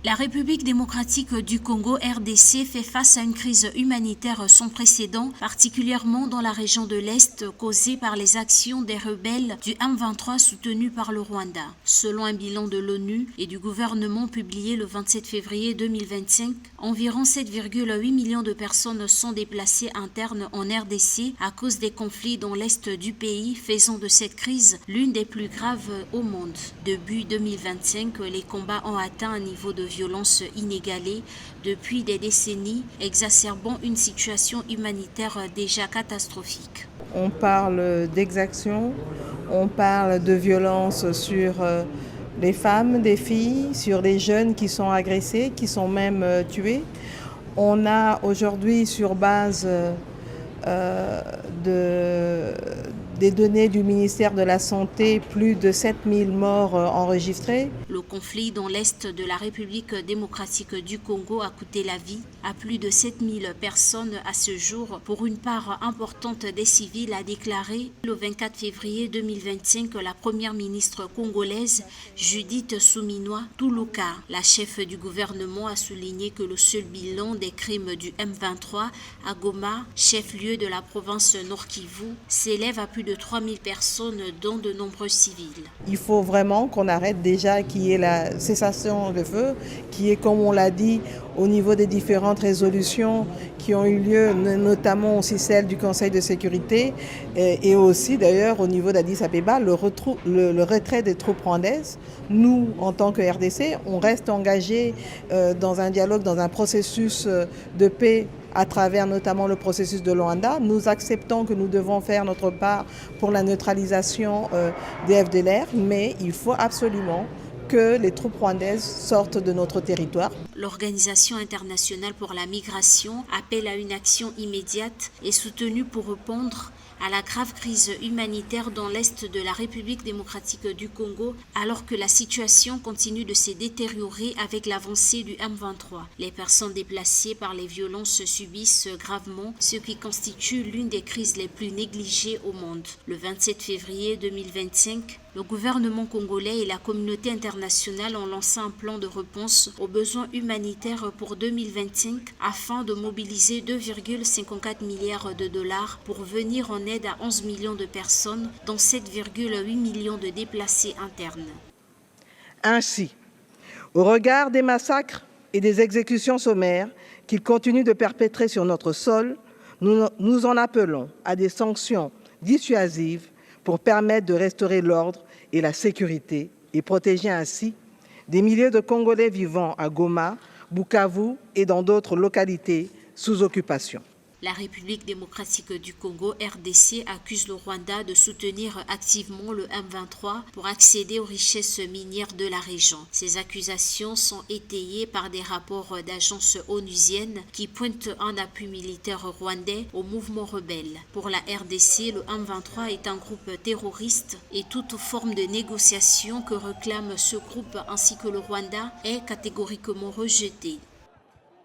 La République démocratique du Congo, RDC, fait face à une crise humanitaire sans précédent, particulièrement dans la région de l'Est, causée par les actions des rebelles du M23 soutenus par le Rwanda. Selon un bilan de l'ONU et du gouvernement publié le 27 février 2025, environ 7,8 millions de personnes sont déplacées internes en RDC à cause des conflits dans l'Est du pays, faisant de cette crise l'une des plus graves au monde. Début 2025, les combats ont atteint un niveau de violence inégalée depuis des décennies, exacerbant une situation humanitaire déjà catastrophique. On parle d'exactions, on parle de violence sur les femmes, des filles, sur les jeunes qui sont agressés, qui sont même tués. On a aujourd'hui, sur base des données du ministère de la Santé, plus de 7000 morts enregistrés. Le conflit dans l'Est de la République démocratique du Congo a coûté la vie à plus de 7000 personnes à ce jour, pour une part importante des civils, a déclaré le 24 février 2025 la première ministre congolaise Judith Suminwa Tuluka. La chef du gouvernement a souligné que le seul bilan des crimes du M23 à Goma, chef-lieu de la province Nord Kivu, s'élève à plus de 3000 personnes, dont de nombreux civils. Il faut vraiment qu'on arrête déjà qu'il y ait la cessation de feu, qui est, comme on l'a dit, au niveau des différentes résolutions qui ont eu lieu, notamment aussi celle du Conseil de sécurité et aussi d'ailleurs au niveau d'Addis Abeba, le retrait des troupes rwandaises. Nous, en tant que RDC, on reste engagés dans un dialogue, dans un processus de paix à travers notamment le processus de Luanda. Nous acceptons que nous devons faire notre part pour la neutralisation des FDLR, mais il faut absolument que les troupes rwandaises sortent de notre territoire. L'Organisation internationale pour la migration appelle à une action immédiate et soutenue pour répondre à la grave crise humanitaire dans l'Est de la République démocratique du Congo, alors que la situation continue de se détériorer avec l'avancée du M23. Les personnes déplacées par les violences subissent gravement, ce qui constitue l'une des crises les plus négligées au monde. Le 27 février 2025, le gouvernement congolais et la communauté internationale ont lancé un plan de réponse aux besoins humanitaires pour 2025 afin de mobiliser 2,54 milliards de dollars pour venir en aide à 11 millions de personnes, dont 7,8 millions de déplacés internes. Ainsi, au regard des massacres et des exécutions sommaires qu'ils continuent de perpétrer sur notre sol, nous en appelons à des sanctions dissuasives pour permettre de restaurer l'ordre et la sécurité et protéger ainsi des milliers de Congolais vivant à Goma, Bukavu et dans d'autres localités sous occupation. La République démocratique du Congo, RDC, accuse le Rwanda de soutenir activement le M23 pour accéder aux richesses minières de la région. Ces accusations sont étayées par des rapports d'agences onusiennes qui pointent un appui militaire rwandais au mouvement rebelle. Pour la RDC, le M23 est un groupe terroriste et toute forme de négociation que réclame ce groupe ainsi que le Rwanda est catégoriquement rejetée.